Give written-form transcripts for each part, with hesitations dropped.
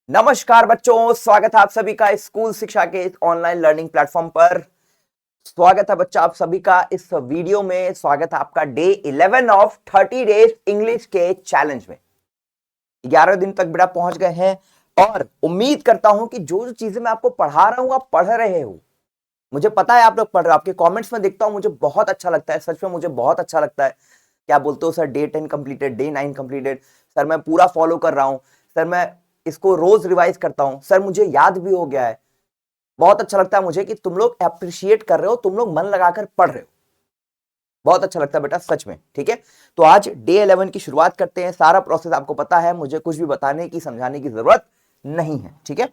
नमस्कार बच्चों, स्वागत है आप सभी का स्कूल शिक्षा के इस ऑनलाइन लर्निंग प्लेटफॉर्म पर। स्वागत है बच्चा आप सभी का इस वीडियो में। स्वागत है आपका डे 11 ऑफ 30 डेज इंग्लिश के चैलेंज में। 11 दिन तक बेटा पहुंच गए हैं और उम्मीद करता हूं कि जो जो चीजें मैं आपको पढ़ा रहा हूं आप पढ़ रहे हो। मुझे पता है आप लोग पढ़ रहे हो, आपके कॉमेंट्स में देखता हूं, मुझे बहुत अच्छा लगता है। सच में मुझे बहुत अच्छा लगता है। क्या बोलते हो sir, day 10 completed, day 9 completed. Sir मैं पूरा फॉलो कर रहा हूं। सर मैं इसको रोज रिवाइज करता हूं। सर मुझे याद भी हो गया है। बहुत अच्छा लगता है मुझे कि तुम लोग अप्रिशिएट कर रहे हो, तुम लोग मन लगाकर पढ़ रहे हो। बहुत अच्छा लगता है बेटा, सच में। ठीक है, तो आज डे 11 की शुरुआत करते हैं। सारा प्रोसेस आपको पता है, मुझे कुछ भी बताने की समझाने की जरूरत नहीं है। ठीक है,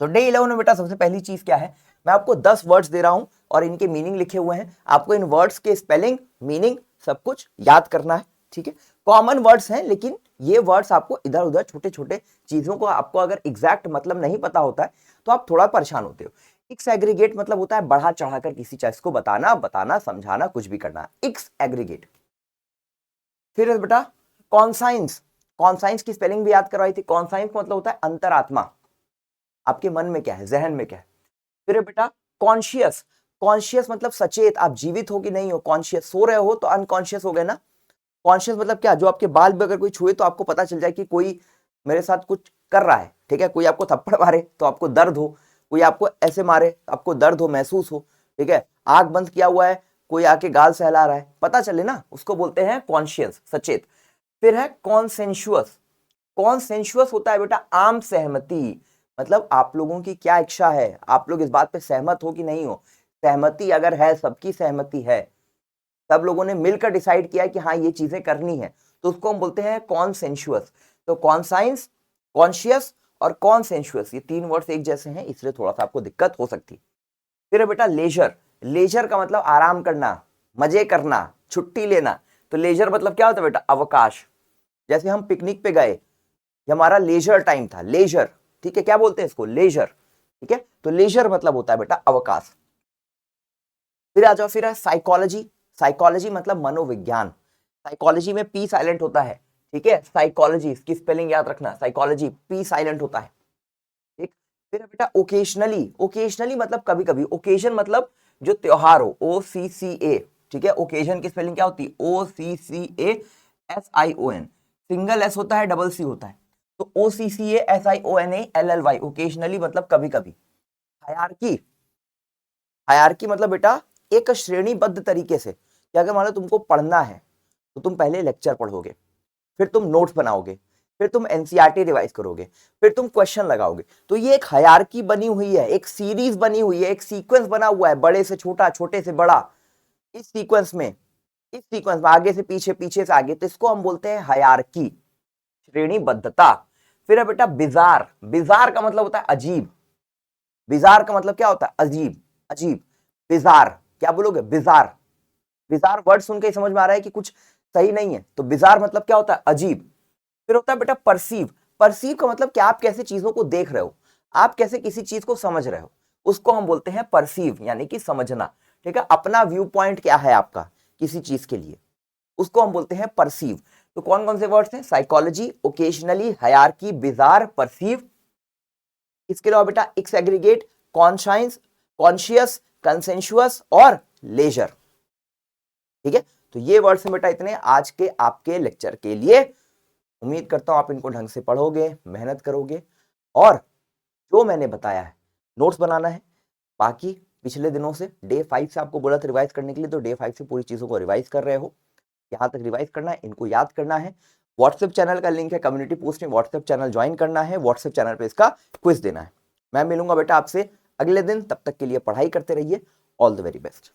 तो डे 11 में बेटा सबसे पहली चीज क्या है, मैं आपको 10 वर्ड्स दे रहा हूं और इनके मीनिंग लिखे हुए हैं। आपको इन वर्ड्स के स्पेलिंग, मीनिंग सब कुछ याद करना है। ठीक है, कॉमन वर्ड्स हैं, लेकिन ये वर्ड्स आपको इधर उधर छोटे छोटे चीजों को आपको अगर एग्जैक्ट मतलब नहीं पता होता है तो आप थोड़ा परेशान होते हो। इक्स एग्रीगेट मतलब होता है बढ़ा चढ़ाकर किसी चीज को बताना समझाना, कुछ भी करना। इक्स एग्रीगेट। फिर बेटा कॉन्साइंस। कॉन्साइंस की स्पेलिंग भी याद करवाई थी। कॉन्साइंस मतलब होता है अंतरात्मा, आपके मन में क्या है, जहन में क्या है। फिर बेटा कॉन्शियस। कॉन्शियस मतलब सचेत, आप जीवित हो कि नहीं हो। कॉन्शियस, सो रहे हो तो अनकॉन्शियस हो गए ना। कॉन्शियस मतलब क्या, जो आपके बाल भी अगर कोई छुए तो आपको पता चल जाए कि कोई मेरे साथ कुछ कर रहा है। ठीक है, कोई आपको थप्पड़ मारे तो आपको दर्द हो, कोई आपको ऐसे मारे तो आपको दर्द हो, महसूस हो। ठीक है, आंख बंद किया हुआ है, कोई आके गाल सहला रहा है, पता चले ना, उसको बोलते हैं कॉन्शियस, सचेत। फिर है कॉन्सेंशुअस। कॉन्सेंशुअस होता है बेटा आम सहमति, मतलब आप लोगों की क्या इच्छा है, आप लोग इस बात पे सहमत हो कि नहीं हो। सहमति अगर है, सबकी सहमति है, सब लोगों ने मिलकर डिसाइड किया कि हाँ ये चीजें करनी है, तो उसको हम बोलते हैं कॉन्सेंशुअस। तो कॉन्साइंस, कॉन्शियस और कॉन्सेंशुअस, ये तीन वर्ड्स एक जैसे हैं, इसलिए थोड़ा सा आपको दिक्कत हो सकती है। फिर है बेटा लेजर। लेजर का मतलब आराम करना, मजे करना, छुट्टी लेना। तो लेजर मतलब क्या होता है बेटा, अवकाश। जैसे हम पिकनिक पे गए, ये हमारा लेजर टाइम था, लेजर। ठीक है, क्या बोलते हैं इसको, लेजर। ठीक है, तो लेजर मतलब होता है बेटा अवकाश। फिर आ जाओ, फिर है साइकोलॉजी। साइकोलॉजी मतलब मनोविज्ञान। साइकोलॉजी में पी साइलेंट होता है। ठीक है, साइकोलॉजी, इसकी स्पेलिंग याद रखना, साइकोलॉजी पी साइलेंट होता है। ठीक, फिर है बेटा ओकेशनली। ओकेशनली मतलब कभी कभी। ओकेजन मतलब जो त्योहार हो, OCCA। ठीक है, ओकेजन की स्पेलिंग क्या होती है, OCCASION। सिंगल एस होता है, डबल सी होता है, तो OCCASIONALLY। ओकेजनली मतलब कभी कभी। हायरार्की। हायरार्की मतलब बेटा एक श्रेणीबद्ध तरीके से, कि अगर मान लो तुमको पढ़ना है तो तुम पहले लेक्चर पढ़ोगे, फिर तुम नोट्स बनाओगे, फिर तुम एनसीईआरटी रिवाइज करोगे, फिर तुम क्वेश्चन लगाओगे। तो ये एक हायरार्की बनी हुई है, एक सीरीज बनी हुई है, एक सीक्वेंस बना हुआ है, बड़े से छोटा, छोटे से बड़ा। इस सीक्वेंस में, इस सीक्वेंस में आगे से पीछे, पीछे से आगे, तो इसको हम बोलते हैं हायरार्की, श्रेणीबद्धता। फिर है बेटा बिजार। बिजार का मतलब होता है अजीब। बिजार का मतलब क्या होता है, अजीब, अजीब। बिजार, क्या बोलोगे, बिजार। बिजार वर्ड सुन के ही समझ में आ रहा है कि कुछ सही नहीं है, तो बिजार मतलब क्या होता है, अजीब। फिर होता है बेटा परसीव। परसीव का मतलब कि आप कैसे चीजों को देख रहे हो, आप कैसे किसी चीज को समझ रहे हो, उसको हम बोलते हैं परसीव, यानी कि समझना। ठीक है, अपना व्यू पॉइंट क्या है आपका किसी चीज के लिए, उसको हम बोलते हैं परसीव। तो कौन कौन से वर्ड्स हैं, psychology, occasionally, hierarchy, bizarre, perceive. इसके अलावा बेटा एक्सएग्रीगेट, कॉन्शाइंस, कॉन्शियस, कंसेंशुअस और लेजर। ठीक है, तो ये वर्ड्स हैं बेटा इतने आज के आपके लेक्चर के लिए। उम्मीद करता हूं आप इनको ढंग से पढ़ोगे, मेहनत करोगे और जो मैंने बताया है नोट्स बनाना है। बाकी पिछले दिनों से डे 5 से आपको बोला था रिवाइज करने के लिए, तो डे 5 से पूरी चीजों को रिवाइज कर रहे हो। यहां तक रिवाइज करना है, इनको याद करना है। व्हाट्सएप चैनल का लिंक है कम्युनिटी पोस्ट में, व्हाट्सएप चैनल ज्वाइन करना है, व्हाट्सएप चैनल पे इसका क्विज देना है। मैं मिलूंगा बेटा आपसे अगले दिन, तब तक के लिए पढ़ाई करते रहिए। All the very best.